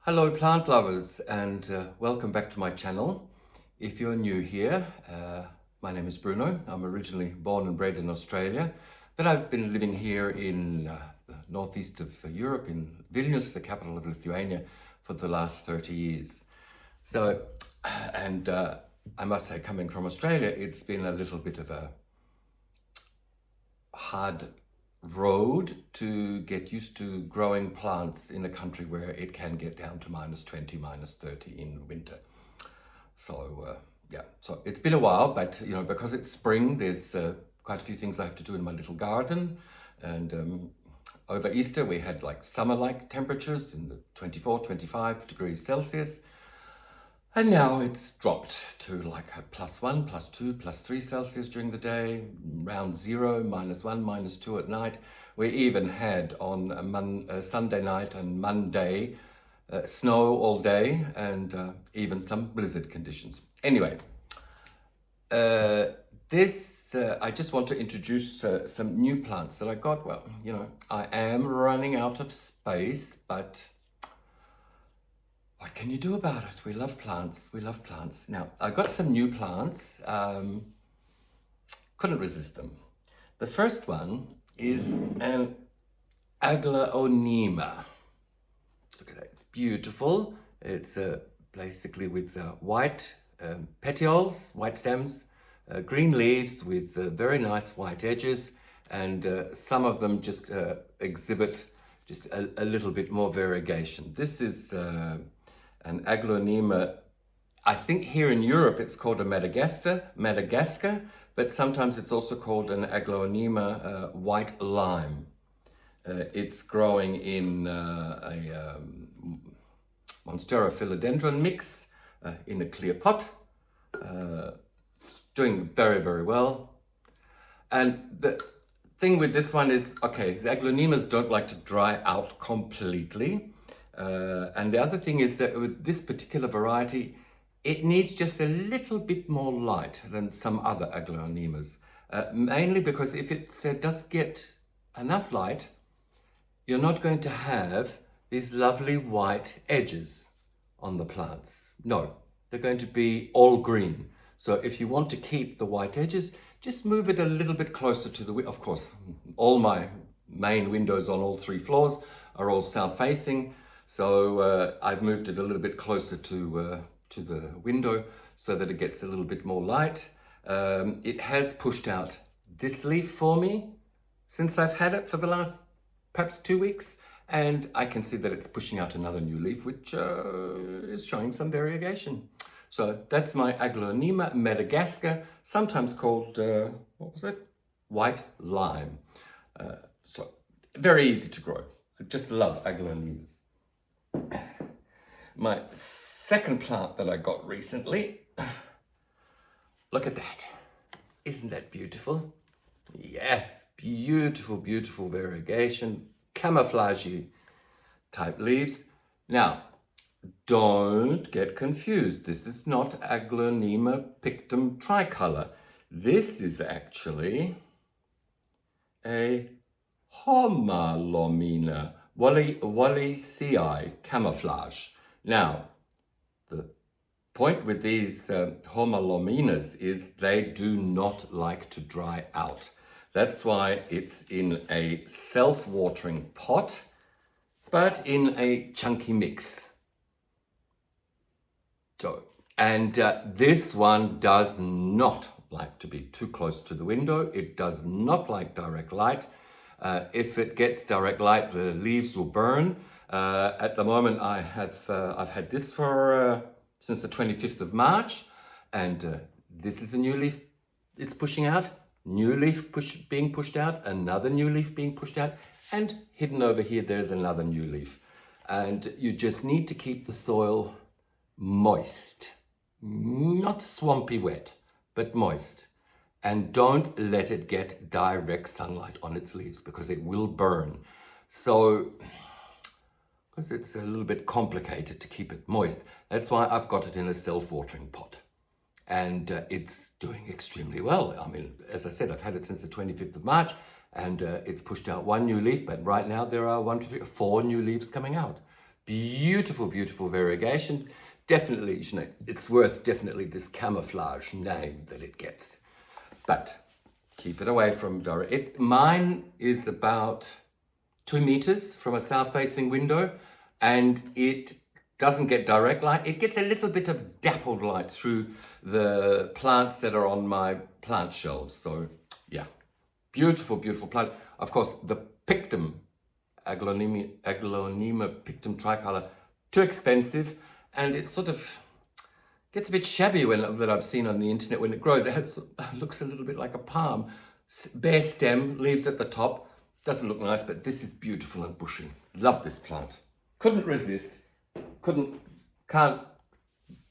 Hello plant lovers and welcome back to my channel. If you're new here, my name is Bruno. I'm originally born and bred in Australia, but I've been living here in the northeast of Europe, in Vilnius, the capital of Lithuania, for the last 30 years. So, and I must say, coming from Australia, it's been a little bit of a hard road to get used to growing plants in a country where it can get down to -20, -30 in winter. So yeah, so it's been a while, but because it's spring, there's quite a few things I have to do in my little garden. And over Easter, we had like summer-like temperatures in the 24, 25 degrees Celsius. And now it's dropped to like a +1, +2, +3 Celsius during the day, around 0, -1, -2 at night. We even had on a Sunday night and Monday snow all day and even some blizzard conditions. Anyway, I just want to introduce some new plants that I got. Well, I am running out of space, but what can you do about it? We love plants. We love plants. Now, I got some new plants. Couldn't resist them. The first one is an aglaonema. Look at that. It's beautiful. It's basically with white petioles, white stems, green leaves with very nice white edges, and some of them just exhibit just a little bit more variegation. This is an aglaonema. I think here in Europe it's called a Madagascar, but sometimes it's also called an aglaonema white lime. It's growing in a Monstera philodendron mix in a clear pot. It's doing very, very well. And the thing with this one is, okay, the aglaonemas don't like to dry out completely. And the other thing is that with this particular variety, it needs just a little bit more light than some other aglaonemas. Mainly because if it does get enough light, you're not going to have these lovely white edges on the plants. No, they're going to be all green. So if you want to keep the white edges, just move it a little bit closer to the window. Of course, all my main windows on all 3 floors are all south facing. So I've moved it a little bit closer to the window so that it gets a little bit more light. It has pushed out this leaf for me since I've had it for the last perhaps 2 weeks. And I can see that it's pushing out another new leaf, which is showing some variegation. So that's my aglaonema Madagascar, sometimes called, what was it? White lime. So very easy to grow. I just love aglaonemas. My second plant that I got recently, look at that. Isn't that beautiful? Yes, beautiful, beautiful variegation, camouflagey type leaves. Now, don't get confused. This is not Aglaonema pictum tricolor. This is actually a Homalomena Wallisii camouflage. Now, the point with these Homalomenas is they do not like to dry out. That's why it's in a self-watering pot, but in a chunky mix. So, and this one does not like to be too close to the window. It does not like direct light. If it gets direct light, the leaves will burn. At the moment, I've had this for since the 25th of March, and this is a new leaf it's pushing out, new leaf being pushed out, another new leaf being pushed out, and hidden over here, there's another new leaf. And you just need to keep the soil moist, not swampy wet, but moist. And don't let it get direct sunlight on its leaves because it will burn. So, because it's a little bit complicated to keep it moist, that's why I've got it in a self-watering pot. And it's doing extremely well. I mean, as I said, I've had it since the 25th of March and it's pushed out 1 new leaf, but right now there are 4 new leaves coming out. Beautiful, beautiful variegation. Definitely, you know, it's worth definitely this camouflage name that it gets. But keep it away from direct. Mine is about 2 meters from a south-facing window, and it doesn't get direct light. It gets a little bit of dappled light through the plants that are on my plant shelves. So yeah, beautiful, beautiful plant. Of course, the pictum, Aglonema pictum tricolor, too expensive, and it sort of gets a bit shabby that I've seen on the internet when it grows. It looks a little bit like a palm. Bare stem, leaves at the top. Doesn't look nice, but this is beautiful and bushy. Love this plant. Couldn't resist. Can't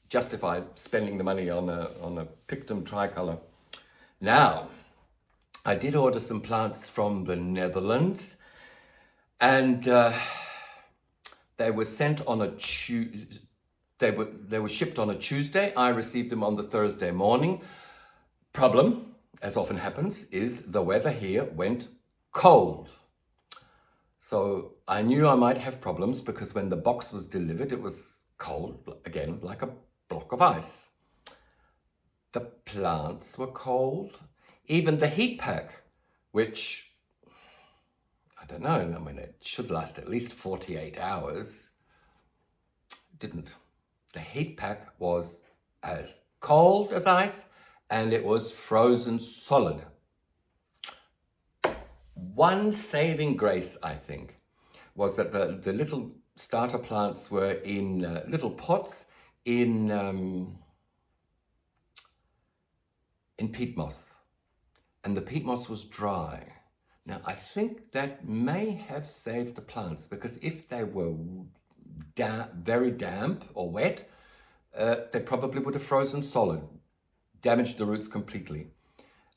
justify spending the money on a pictum tricolor. Now, I did order some plants from the Netherlands, and they were sent on a Tuesday. They were shipped on a Tuesday. I received them on the Thursday morning. Problem, as often happens, is the weather here went cold. So I knew I might have problems because when the box was delivered, it was cold, again, like a block of ice. The plants were cold. Even the heat pack, which, I don't know, I mean, it should last at least 48 hours, didn't. The heat pack was as cold as ice, and it was frozen solid. One saving grace, I think, was that the little starter plants were in little pots in peat moss, and the peat moss was dry. Now, I think that may have saved the plants, because if they were very damp or wet, they probably would have frozen solid, damaged the roots completely.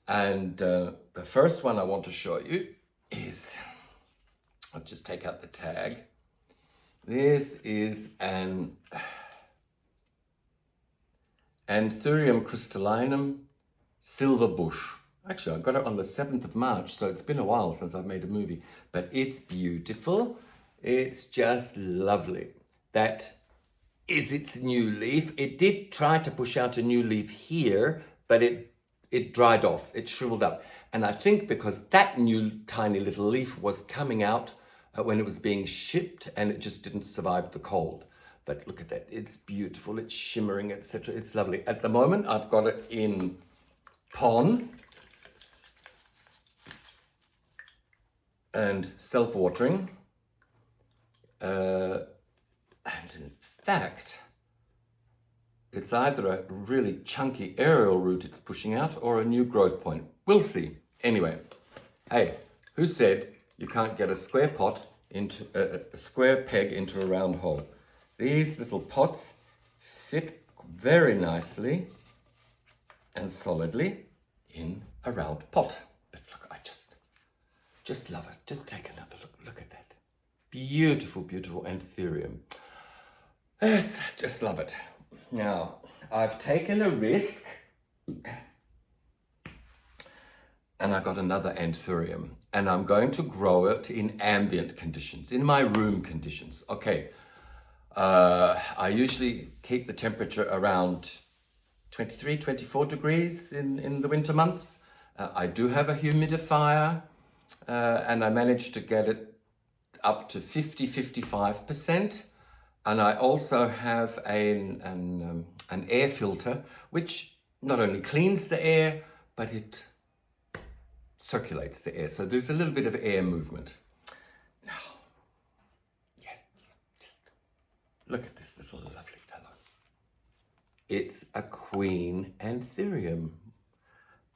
And the first one I want to show you is, I'll just take out the tag. This is an Anthurium crystallinum silver bush. Actually, I got it on the 7th of March, so it's been a while since I've made a movie, but it's beautiful. It's just lovely. That is its new leaf. It did try to push out a new leaf here, but it dried off, it shriveled up. And I think because that new tiny little leaf was coming out when it was being shipped, and it just didn't survive the cold. But look at that, it's beautiful, it's shimmering, etc. It's lovely. At the moment, I've got it in pon and self-watering. And in fact, it's either a really chunky aerial root it's pushing out or a new growth point. We'll see. Anyway, hey, who said you can't get a square pot into a square peg into a round hole? These little pots fit very nicely and solidly in a round pot. But look, I just love it. Just take another look. Look at that. Beautiful, beautiful Anthurium. Yes, just love it. Now, I've taken a risk, and I got another Anthurium, and I'm going to grow it in ambient conditions, in my room conditions. Okay, I usually keep the temperature around 23, 24 degrees in the winter months. I do have a humidifier, and I managed to get it up to 50-55%. And I also have an air filter, which not only cleans the air, but it circulates the air. So there's a little bit of air movement. Now, yes, just look at this little lovely fellow. It's a queen Anthurium.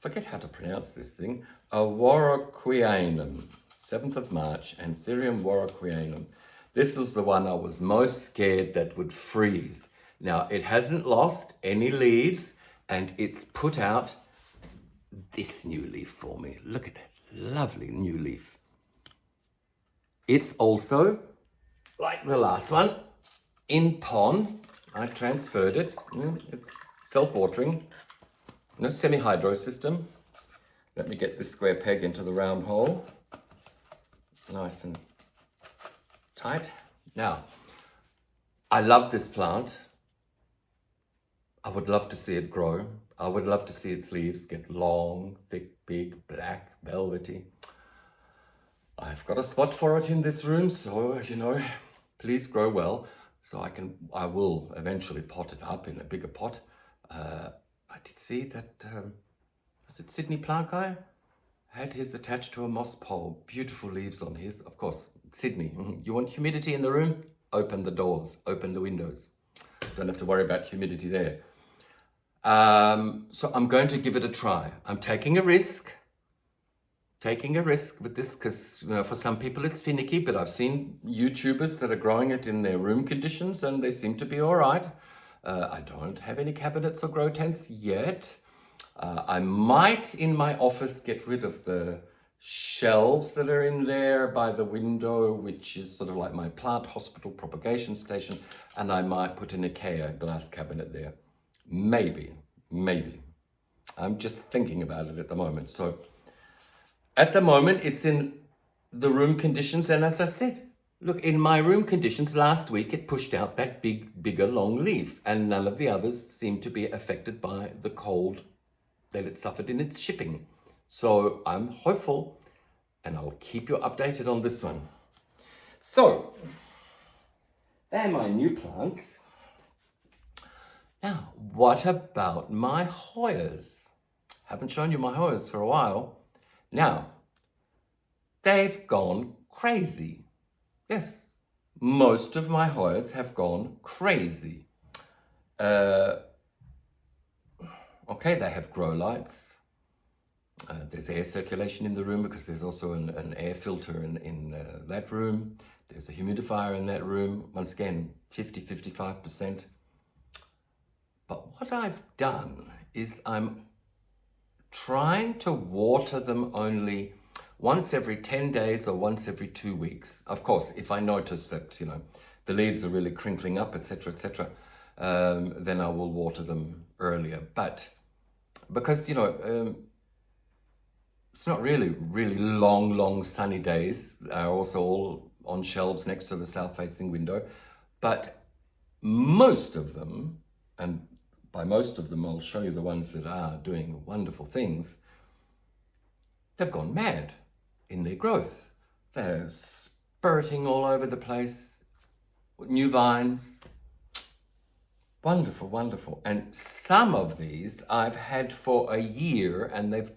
Forget how to pronounce this thing. A Warocqueanum, 7th of March, Anthurium Warocqueanum. This was the one I was most scared that would freeze. Now, it hasn't lost any leaves, and it's put out this new leaf for me. Look at that lovely new leaf. It's also, like the last one, in pon. I transferred it. It's self-watering. No semi-hydro system. Let me get this square peg into the round hole. Nice and tight. Now, I love this plant. I would love to see it grow. I would love to see its leaves get long, thick, big, black, velvety. I've got a spot for it in this room, so, please grow well. So I will eventually pot it up in a bigger pot. I did see that, was it Sydney Plant Guy? Had his attached to a moss pole. Beautiful leaves on his. Of course, Sydney. You want humidity in the room? Open the doors, open the windows. Don't have to worry about humidity there. So I'm going to give it a try. I'm taking a risk with this because, for some people it's finicky, but I've seen YouTubers that are growing it in their room conditions and they seem to be all right. I don't have any cabinets or grow tents yet. I might in my office get rid of the shelves that are in there by the window, which is sort of like my plant hospital propagation station, and I might put an IKEA glass cabinet there. Maybe. I'm just thinking about it at the moment. So at the moment, it's in the room conditions, and as I said, look, in my room conditions last week, it pushed out that bigger, long leaf, and none of the others seem to be affected by the cold that it suffered in its shipping. So I'm hopeful, and I'll keep you updated on this one. So, they're my new plants. Now, what about my Hoyas? Haven't shown you my Hoyas for a while. Now, they've gone crazy. Yes, most of my Hoyas have gone crazy. Okay, they have grow lights. There's air circulation in the room because there's also an air filter in that room. There's a humidifier in that room. Once again, 55%. But what I've done is I'm trying to water them only once every 10 days or once every 2 weeks. Of course, if I notice that, the leaves are really crinkling up, etc., then I will water them earlier. But because, it's not really long sunny days. Are also all on shelves next to the south-facing window. But most of them, and by most of them, I'll show you the ones that are doing wonderful things, they've gone mad in their growth. They're spurting all over the place, new vines. Wonderful. And some of these I've had for a year and they've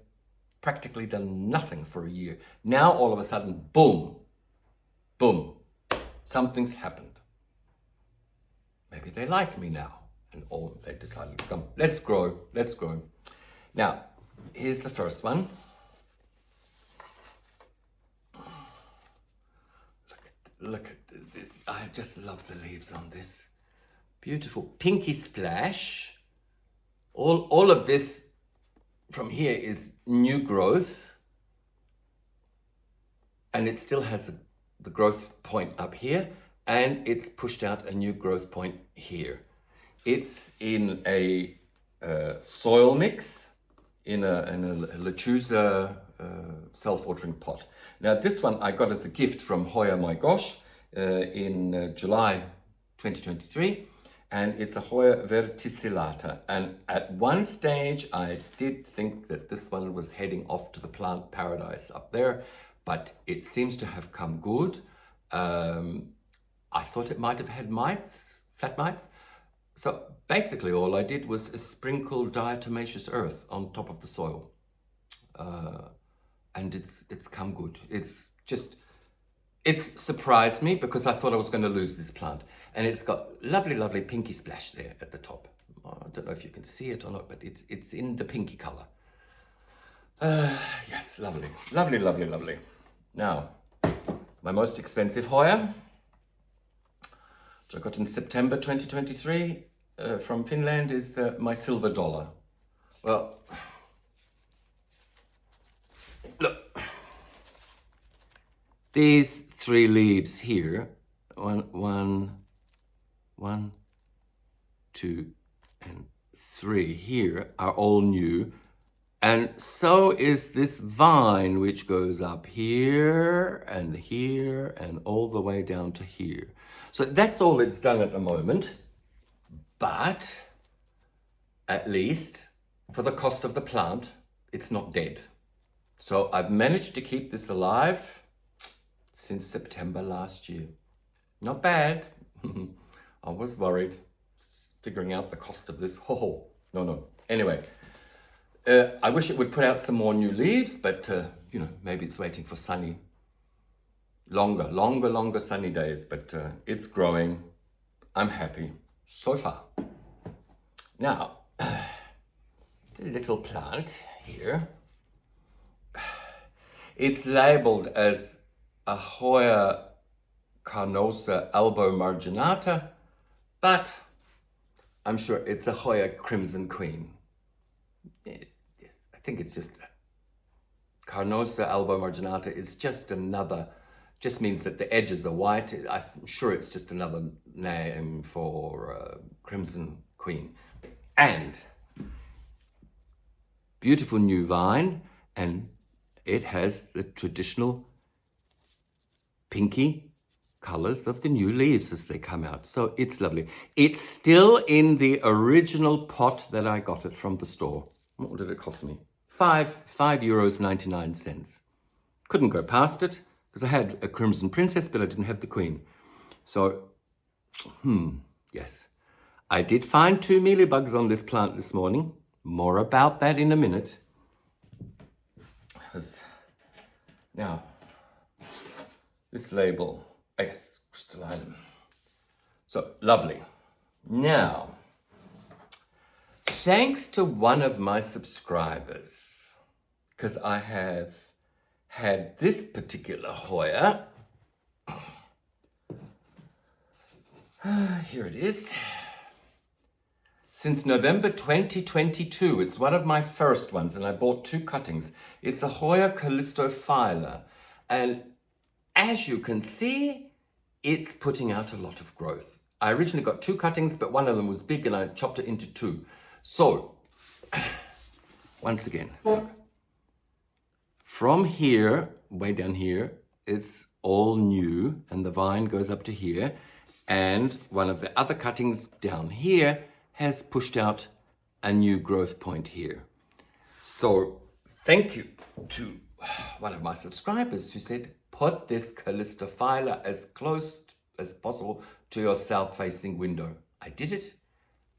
practically done nothing for a year. Now, all of a sudden, boom, something's happened. Maybe they like me now. And they decided to come. Let's grow. Now, here's the first one. Look at this. I just love the leaves on this. Beautiful pinky splash. All of this from here is new growth. And it still has the growth point up here. And it's pushed out a new growth point here. It's in a soil mix in a lechuza self-watering pot. Now this one I got as a gift from Hoya my gosh in July 2023, and it's a Hoya verticillata. And at one stage I did think that this one was heading off to the plant paradise up there, but it seems to have come good. I thought it might have had mites, flat mites. So basically all I did was sprinkle diatomaceous earth on top of the soil. And it's come good. It's surprised me because I thought I was going to lose this plant. And it's got lovely pinky splash there at the top. I don't know if you can see it or not, but it's in the pinky color. Yes, lovely. Now, my most expensive Hoya, which I got in September 2023 from Finland, is my silver dollar. Well, look, these three leaves here, one, two, and three here are all new. And so is this vine, which goes up here and all the way down to here. So that's all it's done at the moment, but at least for the cost of the plant, it's not dead. So I've managed to keep this alive since September last year. Not bad. I was worried, figuring out the cost of this. Oh, no. Anyway, I wish it would put out some more new leaves, but maybe it's waiting for longer sunny days, but it's growing. I'm happy so far. Now, the little plant here, it's labeled as a Hoya carnosa albo marginata, but I'm sure it's a Hoya crimson queen. Yes, I think it's just carnosa albo marginata is just means that the edges are white. I'm sure it's just another name for crimson queen. And beautiful new vine, and it has the traditional pinky colors of the new leaves as they come out. So it's lovely. It's still in the original pot that I got it from the store. What did it cost me? €5.99. Couldn't go past it because I had a crimson princess, but I didn't have the queen. So, yes. I did find 2 mealybugs on this plant this morning. More about that in a minute. Now, this label, yes, crystallinum. So, lovely. Now, thanks to one of my subscribers, because I have had this particular Hoya. Here it is. Since November 2022, it's one of my first ones, and I bought 2 cuttings. It's a Hoya callistophylla, and as you can see, it's putting out a lot of growth. I originally got 2 cuttings, but one of them was big, and I chopped it into 2. So, once again, look. From here, way down here, it's all new, and the vine goes up to here, and one of the other cuttings down here has pushed out a new growth point here. So thank you to one of my subscribers who said, put this callistophylla as close as possible to your south-facing window. I did it,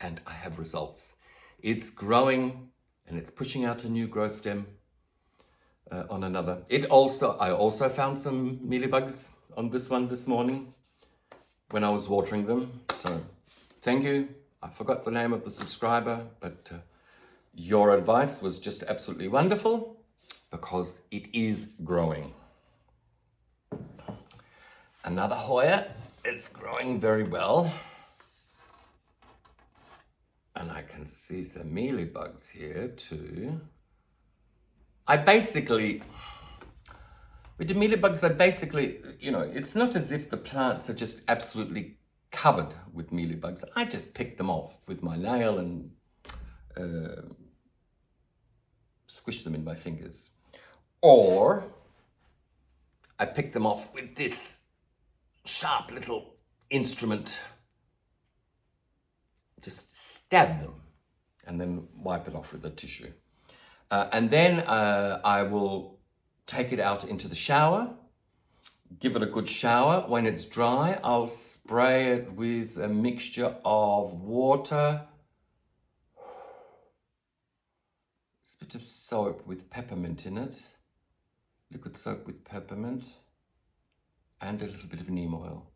and I have results. It's growing, and it's pushing out a new growth stem on another. I also found some mealybugs on this one this morning when I was watering them. So thank you. I forgot the name of the subscriber, but your advice was just absolutely wonderful because it is growing. Another Hoya, it's growing very well. And I can see some mealybugs here too. With the mealybugs, it's not as if the plants are just absolutely covered with mealybugs. I just pick them off with my nail and squish them in my fingers. Or I pick them off with this sharp little instrument. Just stab them and then wipe it off with a tissue. And then I will take it out into the shower, give it a good shower. When it's dry, I'll spray it with a mixture of water, a bit of soap with peppermint in it, liquid soap with peppermint, and a little bit of neem oil.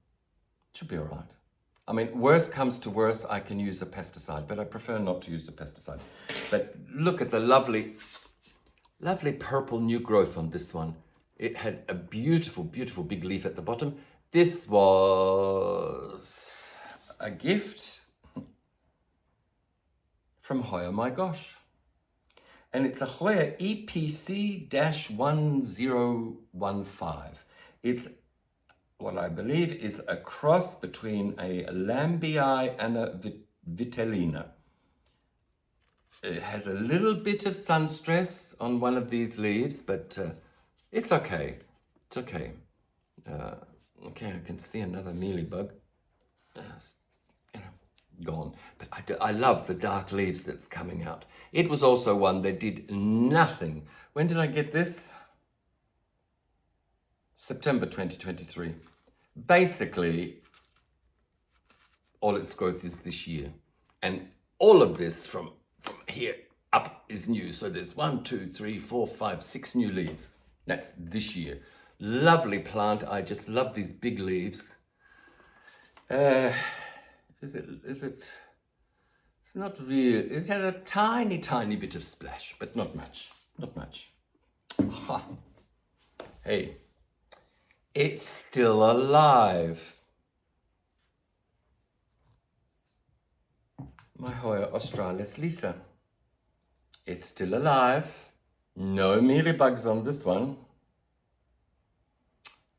Should be all right. I mean, worst comes to worst, I can use a pesticide, but I prefer not to use a pesticide. But look at the lovely, lovely purple new growth on this one. It had a beautiful, beautiful big leaf at the bottom. This was a gift from Hoya, my gosh. And it's a Hoya EPC-1015. It's what I believe is a cross between a Lambii and a Vitellina. It has a little bit of sun stress on one of these leaves, but it's okay. It's okay. Okay, I can see another mealybug. you know, gone. But I love the dark leaves that's coming out. It was also one that did nothing. When did I get this? September 2023. Basically, all its growth is this year. And all of this from here up is new. So there's 1, 2, 3, 4, 5, 6 new leaves. That's this year. Lovely plant. I just love these big leaves. Is it? It's not real. It has a tiny, tiny bit of splash, but not much. Not much. Ha. Hey, it's still alive. My Hoya australis Lisa. It's still alive. No mealybugs on this one.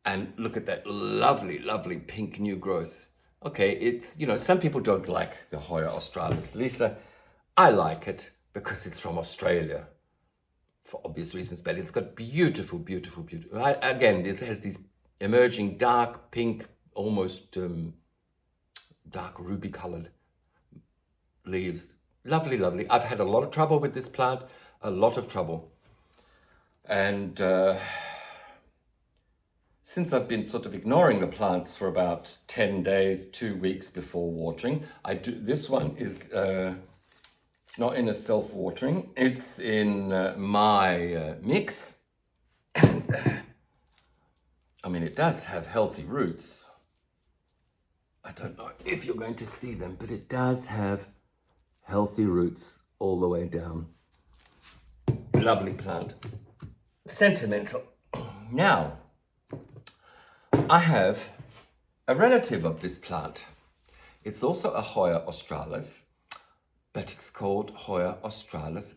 And look at that lovely, lovely pink new growth. Okay, it's, some people don't like the Hoya australis Lisa. I like it because it's from Australia, for obvious reasons, but it's got beautiful, beautiful, beautiful. Again, this has these emerging dark pink, almost dark ruby colored leaves. Lovely, lovely. I've had a lot of trouble with this plant, a lot of trouble. And since I've been sort of ignoring the plants for about 10 days, 2 weeks before watering, this one is, it's not in a self-watering, it's in my mix. And I mean, it does have healthy roots. I don't know if you're going to see them, but it does have healthy roots all the way down. Lovely plant. Sentimental. Now, I have a relative of this plant. It's also a Hoya australis, but it's called Hoya australis.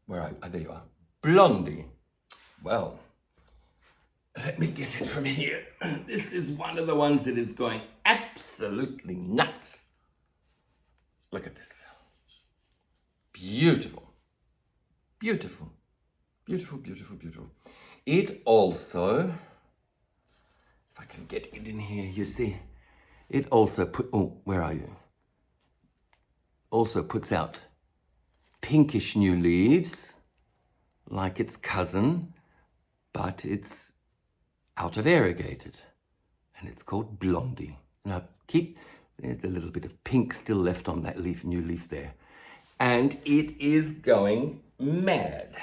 There you are. Blondie. Well, let me get it from here. This is one of the ones that is going absolutely nuts. Look at this. Beautiful. Beautiful. Beautiful, beautiful, beautiful. It also, if I can get it in here, you see, it also where are you? Also puts out pinkish new leaves, like its cousin, but it's out of variegated, and it's called Blondie. Now there's a little bit of pink still left on that new leaf there, and it is going mad.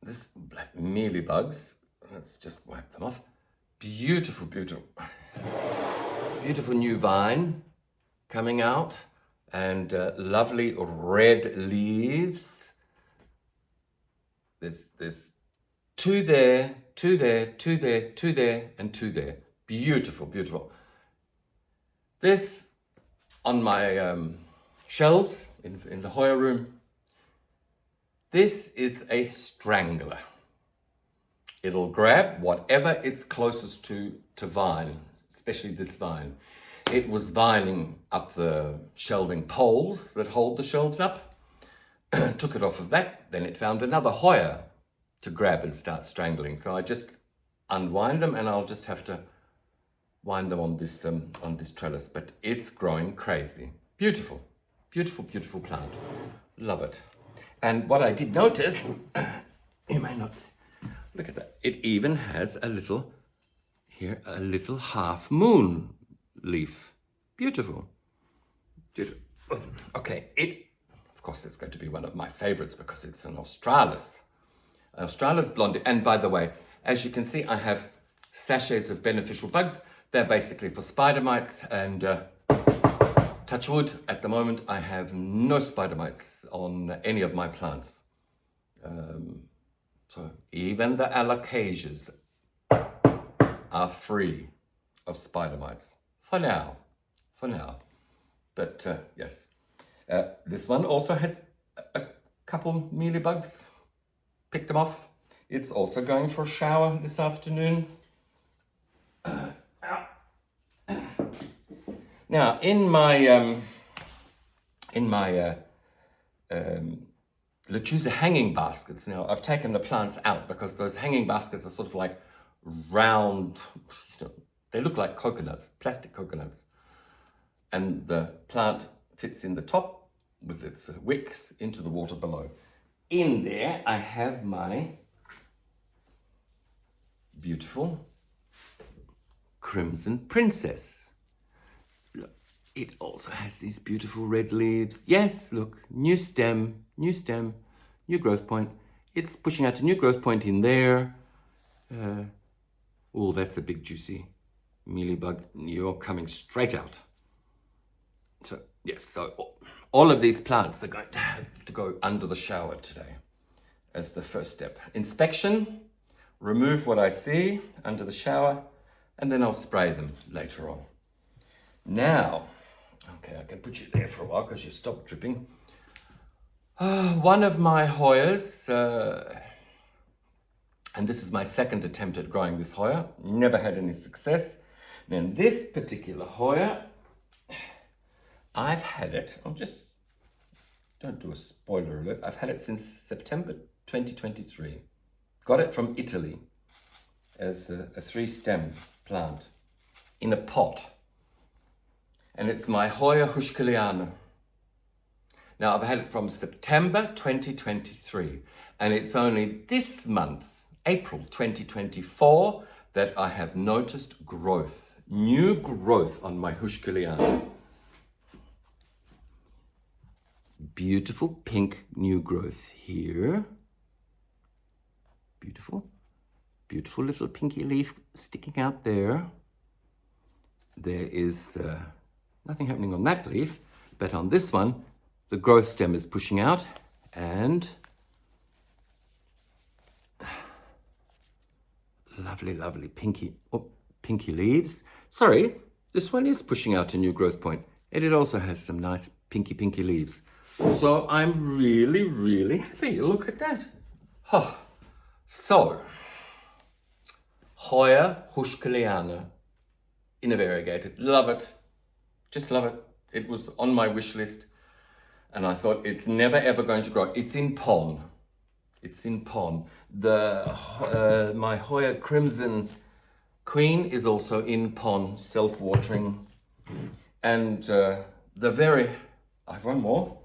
This black mealybugs, let's just wipe them off. Beautiful, beautiful, beautiful new vine coming out, and lovely red leaves. There's two there, two there, two there, two there, and two there. Beautiful, beautiful. This on my shelves in the Hoya room. This is a strangler. It'll grab whatever it's closest to vine, especially this vine. It was vining up the shelving poles that hold the shelves up. Took it off of that, then it found another Hoya to grab and start strangling. So I just unwind them, and I'll just have to wind them on this trellis. But it's growing crazy. Beautiful, beautiful, beautiful plant. Love it. And what I did notice, you may not look at that. It even has a little half moon leaf. Beautiful. Beautiful. Okay, of course, it's going to be one of my favorites because it's an australis blondie. And by the way, as you can see, I have sachets of beneficial bugs. They're basically for spider mites, and touch wood, at the moment, I have no spider mites on any of my plants. So even the alocasias are free of spider mites for now. But yes, this one also had a couple mealybugs. Picked them off. It's also going for a shower this afternoon. Now, in my Lechuza hanging baskets. Now, I've taken the plants out because those hanging baskets are sort of like round, they look like coconuts, plastic coconuts. And the plant fits in the top with its wicks into the water below. In there, I have my beautiful Crimson Princess. Look, it also has these beautiful red leaves. Yes, look, new stem, new growth point. It's pushing out a new growth point in there. Oh, that's a big juicy mealybug. You're coming straight out. So, yes, so all of these plants are going to have to go under the shower today as the first step. Inspection, remove what I see under the shower, and then I'll spray them later on. Now, okay, I can put you there for a while because you've stopped dripping. One of my Hoyas, and this is my second attempt at growing this Hoya, never had any success. Now, this particular Hoya, I've had it, don't do a spoiler alert, I've had it since September 2023. Got it from Italy as a 3-stem plant in a pot. And it's my Hoya huschkeliana. Now, I've had it from September 2023, and it's only this month, April 2024, that I have noticed growth, new growth on my huschkeliana. Beautiful pink new growth here. Beautiful, beautiful little pinky leaf sticking out there. There is nothing happening on that leaf, but on this one, the growth stem is pushing out and lovely, lovely pinky leaves. Sorry, this one is pushing out a new growth point, and it also has some nice pinky leaves. So I'm really, really happy. Look at that. Oh. So, Hoya huschkeliana in a variegated. Love it. Just love it. It was on my wish list, and I thought it's never ever going to grow. It's in pon. It's in pon. My Hoya Crimson Queen is also in pon, self-watering. And I have one more.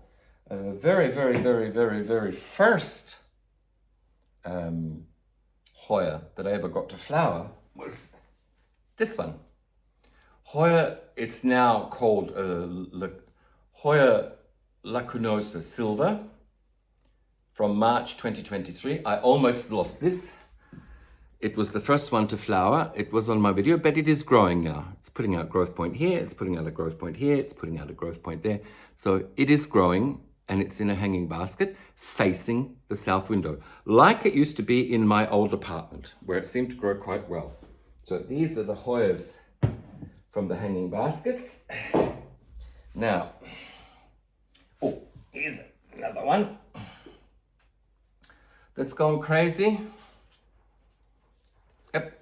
Very, very, very, very, very first Hoya that I ever got to flower was this one. Hoya, it's now called Hoya lacunosa silver from March 2023. I almost lost this. It was the first one to flower. It was on my video, but it is growing now. It's putting out growth point here, it's putting out a growth point here, it's putting out a growth point there. So it is growing, and it's in a hanging basket facing the south window, like it used to be in my old apartment, where it seemed to grow quite well. So these are the Hoyas from the hanging baskets. Now, oh, here's another one that's gone crazy. Yep.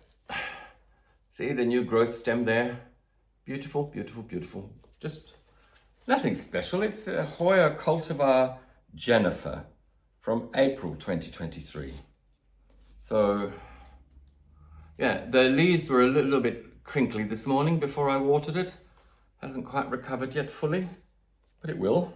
See the new growth stem there? Beautiful, beautiful, beautiful. Just nothing special. It's a Hoya cultivar Jennifer from April 2023. So, yeah, the leaves were a little bit crinkly this morning before I watered it. Hasn't quite recovered yet fully, but it will.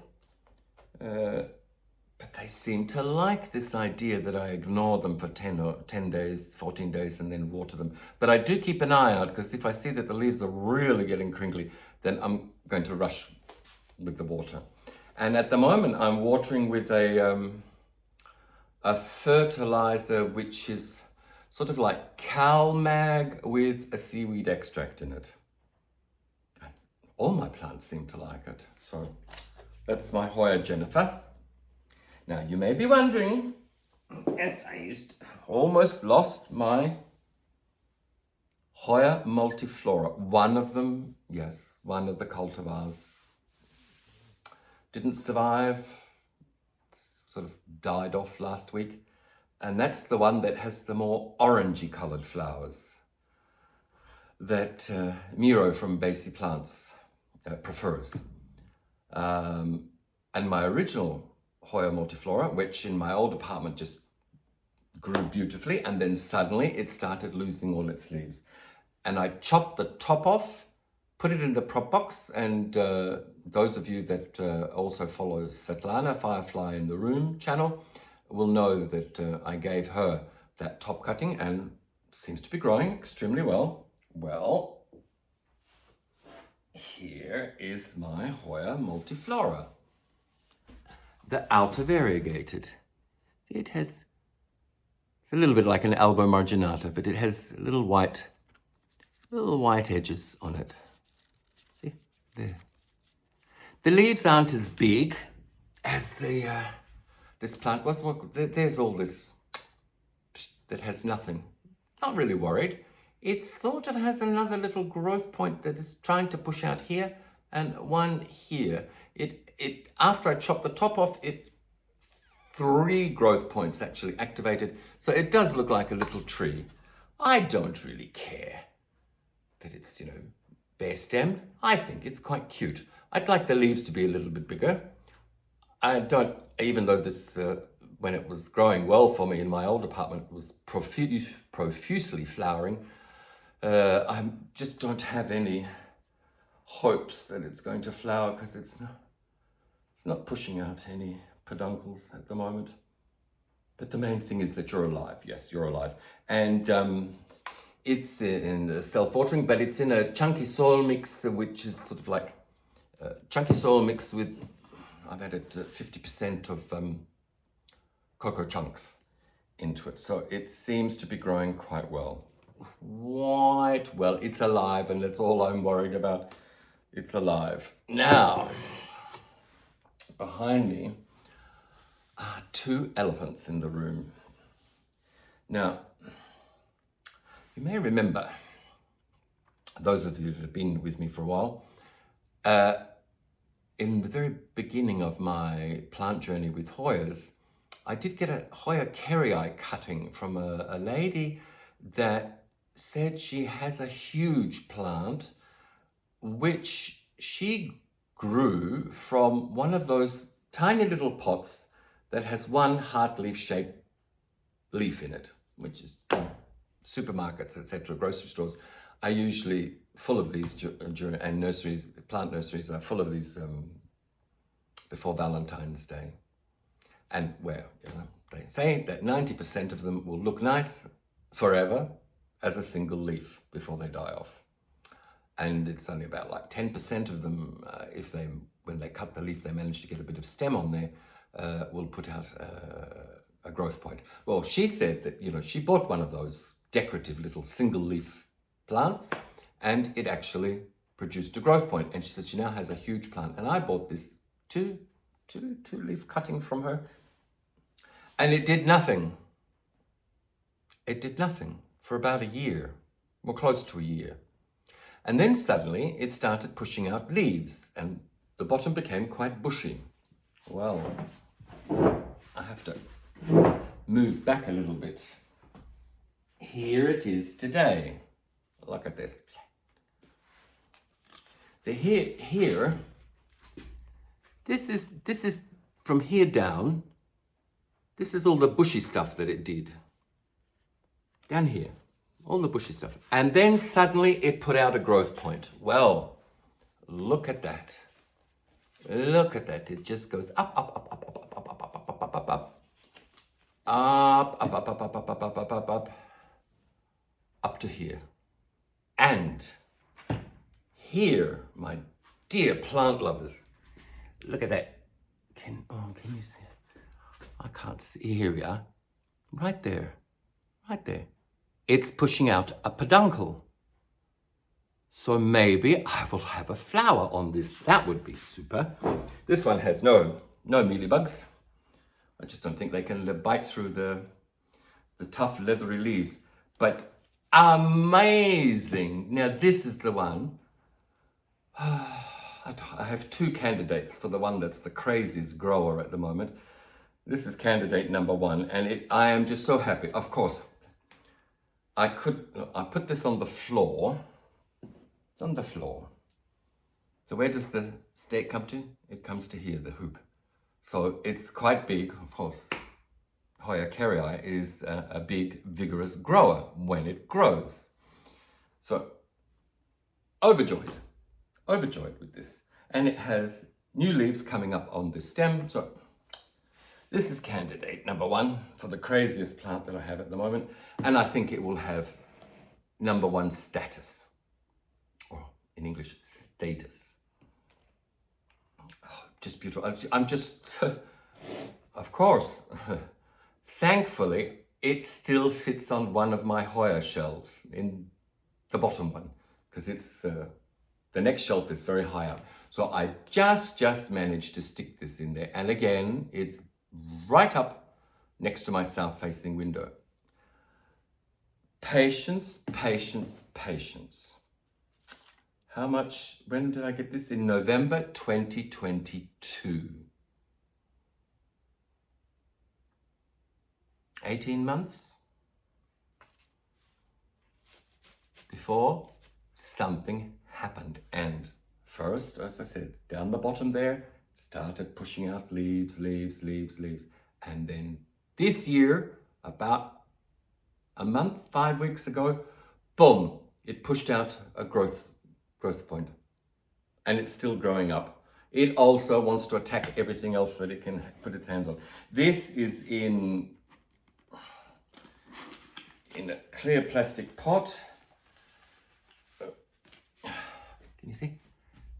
But they seem to like this idea that I ignore them for 10 days, 14 days, and then water them. But I do keep an eye out, because if I see that the leaves are really getting crinkly, then I'm going to rush with the water. And at the moment, I'm watering with a fertilizer which is sort of like CalMag with a seaweed extract in it. All my plants seem to like it. So that's my Hoya Jennifer. Now you may be wondering, yes, I almost lost my Hoya multiflora. One of them, yes, one of the cultivars didn't survive, sort of died off last week. And that's the one that has the more orangey coloured flowers that Miro from Basic Plants prefers. And my original Hoya multiflora, which in my old apartment just grew beautifully, and then suddenly it started losing all its leaves. And I chopped the top off, put it in the prop box, and those of you that also follow Svetlana Firefly in the Room channel will know that I gave her that top cutting and seems to be growing extremely well. Well, here is my Hoya multiflora. The outer variegated. It's a little bit like an albo marginata, but it has little white edges on it. See, there. The leaves aren't as big as this plant was. Well, there's all this that has nothing. Not really worried. It sort of has another little growth point that is trying to push out here and one here. It after I chop the top off, it 3 growth points actually activated. So it does look like a little tree. I don't really care that it's, bare stemmed. I think it's quite cute. I'd like the leaves to be a little bit bigger. I don't, even though this, when it was growing well for me in my old apartment, was profusely flowering, I just don't have any hopes that it's going to flower because it's not pushing out any peduncles at the moment. But the main thing is that you're alive. Yes, you're alive. And it's in self-watering, but it's in a chunky soil mix, which is sort of like chunky soil mix with, I've added 50% of cocoa chunks into it. So it seems to be growing quite well. Quite well. It's alive, and that's all I'm worried about. It's alive. Now, behind me are 2 elephants in the room. Now, you may remember, those of you that have been with me for a while, in the very beginning of my plant journey with Hoyas, I did get a Hoya carryi cutting from a lady that said she has a huge plant which she grew from one of those tiny little pots that has one heart leaf shaped leaf in it, which is supermarkets, etc., grocery stores are usually full of these, and nurseries, plant nurseries are full of these before Valentine's Day. And where, they say that 90% of them will look nice forever as a single leaf before they die off. And it's only about like 10% of them, when they cut the leaf, they manage to get a bit of stem on there, will put out a growth point. Well, she said that, she bought one of those decorative little single leaf plants and it actually produced a growth point. And she said she now has a huge plant. And I bought this two leaf cutting from her and it did nothing. It did nothing for about a year, well, close to a year. And then suddenly it started pushing out leaves and the bottom became quite bushy. Well, I have to move back a little bit. Here it is today. Look at this. So here, this is from here down. This is all the bushy stuff that it did. Down here, all the bushy stuff. And then suddenly it put out a growth point. Well, look at that. Look at that. It just goes up, up, up, up, up, up, up, up, up, up, up, up, up. Up, up, up, up, up, up, up, up, up, up, up, up to here. And here, my dear plant lovers, look at that. Can you see? I can't see. Here we are. Right there. Right there. It's pushing out a peduncle. So maybe I will have a flower on this. That would be super. This one has no mealybugs. I just don't think they can bite through the tough leathery leaves. But amazing. Now this is the one. I have 2 candidates for the one that's the craziest grower at the moment. This is candidate number 1 and I am just so happy. Of course, I put this on the floor. It's on the floor. So where does the stake come to? It comes to here, the hoop. So it's quite big, of course. Hoya carryi is a big, vigorous grower when it grows. So overjoyed with this. And it has new leaves coming up on the stem. So this is candidate number 1 for the craziest plant that I have at the moment. And I think it will have number 1 status, or in English, status. Oh, just beautiful. I'm just, of course, thankfully, it still fits on one of my Hoya shelves, in the bottom one, because it's, the next shelf is very high up. So I just managed to stick this in there. And again, it's right up next to my south-facing window. Patience, patience, patience. How much, when did I get this? In November 2022. 18 months before something happened. And first, as I said, down the bottom there, started pushing out leaves. And then this year, about a month, 5 weeks ago, boom, it pushed out a growth point. And it's still growing up. It also wants to attack everything else that it can put its hands on. This is in a clear plastic pot. Can you see?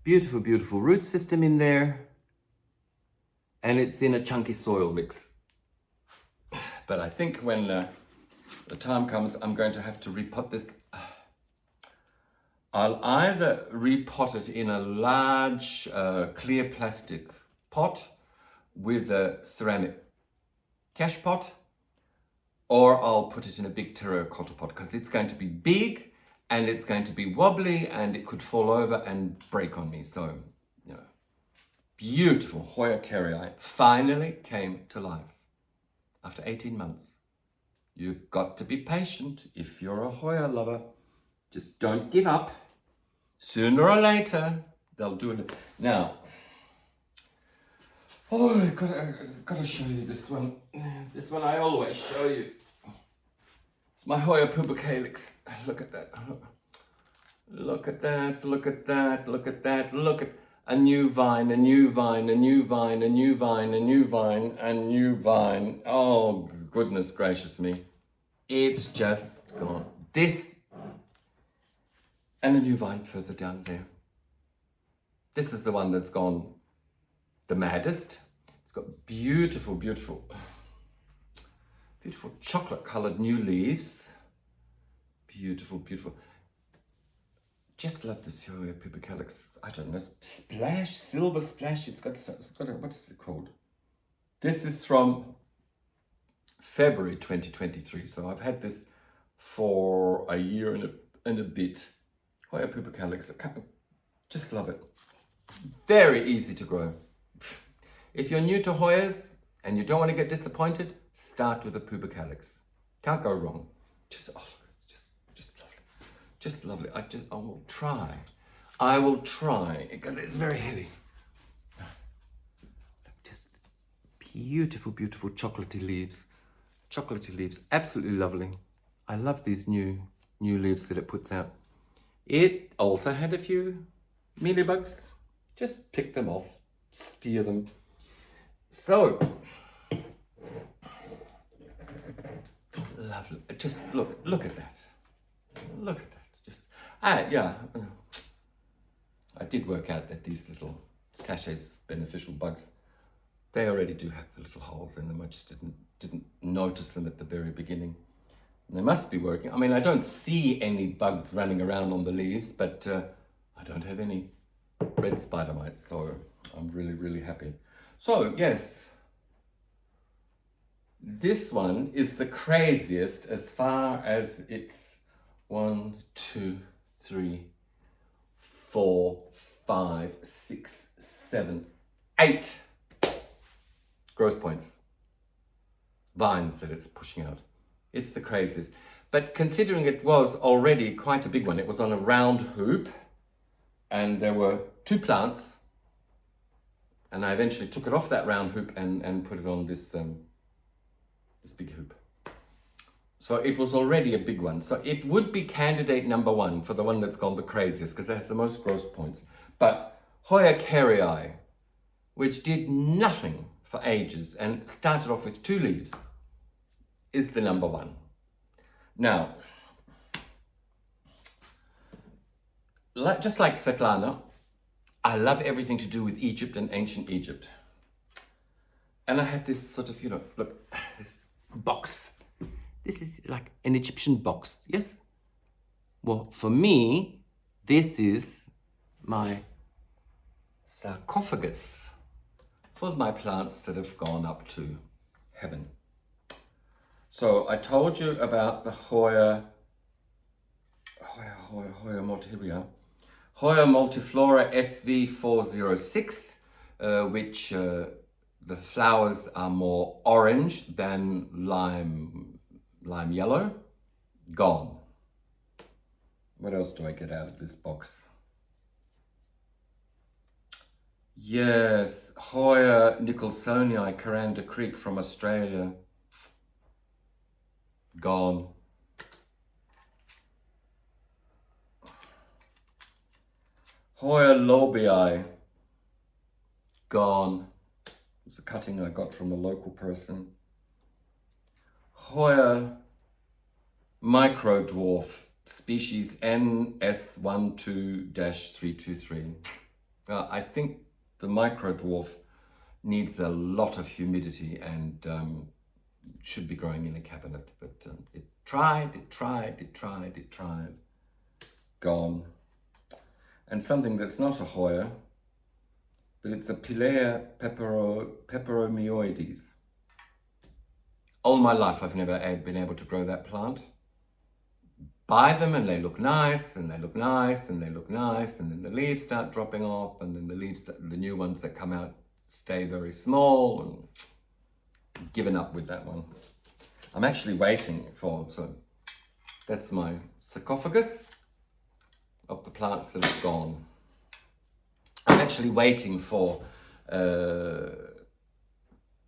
Beautiful, beautiful root system in there. And it's in a chunky soil mix. But I think when the time comes, I'm going to have to repot this. I'll either repot it in a large clear plastic pot with a ceramic cash pot, or I'll put it in a big terracotta pot, because it's going to be big and it's going to be wobbly and it could fall over and break on me. So, you know, beautiful Hoya carryi finally came to life after 18 months. You've got to be patient if you're a Hoya lover. Just don't give up. Sooner or later, they'll do it. Now, oh, I've got to show you this one. This one I always show you. It's my Hoya pubicalyx. Look at that. Look at that, look at that, look at that, look at a new vine, a new vine, a new vine, a new vine, a new vine, a new vine. Oh, goodness gracious me. It's just gone. This, and a new vine further down there. This is the one that's gone the maddest. It's got beautiful, beautiful, beautiful chocolate colored new leaves. Beautiful, beautiful. Just love this Hoya pubicalyx. I don't know, splash, silver splash. It's got a, what is it called? This is from February 2023. So I've had this for a year and a bit. Hoya pubicalyx. Just love it. Very easy to grow. If you're new to Hoyas and you don't want to get disappointed, start with a pubicalyx. Can't go wrong. Just lovely. Just lovely. I will try. I will try, because it's very heavy. Just beautiful, beautiful chocolatey leaves. Chocolatey leaves, absolutely lovely. I love these new leaves that it puts out. It also had a few mealybugs. Just pick them off, spear them. So, lovely. Just look at that. Look at that. Just, yeah. I did work out that these little sachets, beneficial bugs, they already do have the little holes in them. I just didn't notice them at the very beginning. They must be working. I mean, I don't see any bugs running around on the leaves, but I don't have any red spider mites, so I'm really, really happy. So, yes, this one is the craziest as far as it's 1, 2, 3, 4, 5, 6, 7, 8 growth points, vines that it's pushing out. It's the craziest. But considering it was already quite a big one, it was on a round hoop and there were 2 plants And I eventually took it off that round hoop and put it on this big hoop. So it was already a big one. So it would be candidate number 1 for the one that's gone the craziest, because it has the most growth points. But Hoya carryi, which did nothing for ages and started off with 2 leaves, is the number 1. Now, just like Svetlana, I love everything to do with Egypt and ancient Egypt. And I have this sort of, look, this box. This is like an Egyptian box, yes? Well, for me, this is my sarcophagus for my plants that have gone up to heaven. So I told you about the Hoya multiflora SV406, which the flowers are more orange than lime yellow. Gone. What else do I get out of this box? Yes, Hoya nicholsonii, Coranda Creek from Australia. Gone. Hoya lobii. Gone. It's a cutting I got from a local person. Hoya micro dwarf, species NS12-323. I think the micro dwarf needs a lot of humidity and should be growing in a cabinet, but it tried. Gone. And something that's not a Hoya, but it's a Pilea peperomioides. All my life I've never been able to grow that plant. Buy them and they look nice, and they look nice, and they look nice, and then the leaves start dropping off, and then the new ones that come out stay very small, and I've given up with that one. I'm actually waiting so that's my sarcophagus of the plants that have gone. I'm actually waiting for the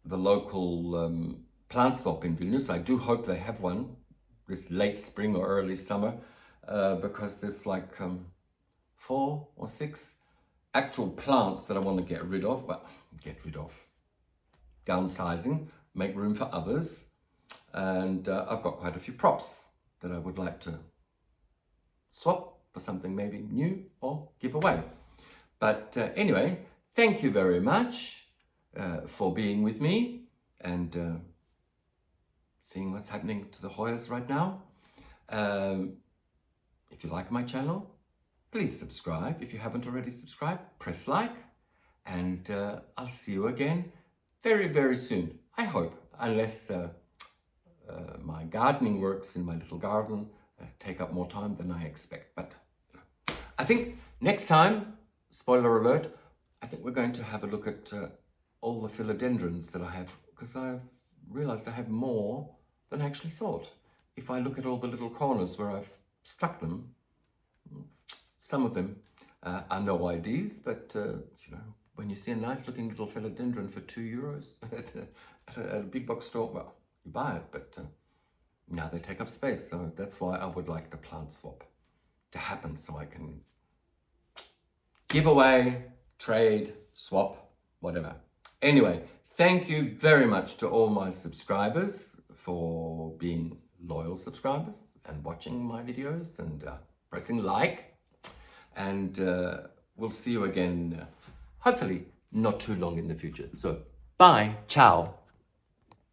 local plant swap in Vilnius. I do hope they have one this late spring or early summer, because there's like 4 or 6 actual plants that I want to get rid of. Well, downsizing, make room for others. And I've got quite a few props that I would like to swap for something maybe new or give away. But anyway, thank you very much for being with me and seeing what's happening to the Hoyas right now. If you like my channel, please subscribe. If you haven't already subscribed, press like, and I'll see you again very, very soon. I hope, unless my gardening works in my little garden take up more time than I expect. But I think next time, spoiler alert, I think we're going to have a look at all the philodendrons that I have, because I've realized I have more than I actually thought. If I look at all the little corners where I've stuck them, some of them are no IDs, but when you see a nice looking little philodendron for €2 at a big box store, well, you buy it, but now they take up space. So that's why I would like the plant swap to happen, so I can give away, trade, swap, whatever. Anyway, thank you very much to all my subscribers for being loyal subscribers and watching my videos and pressing like. And we'll see you again, hopefully not too long in the future. So bye, ciao.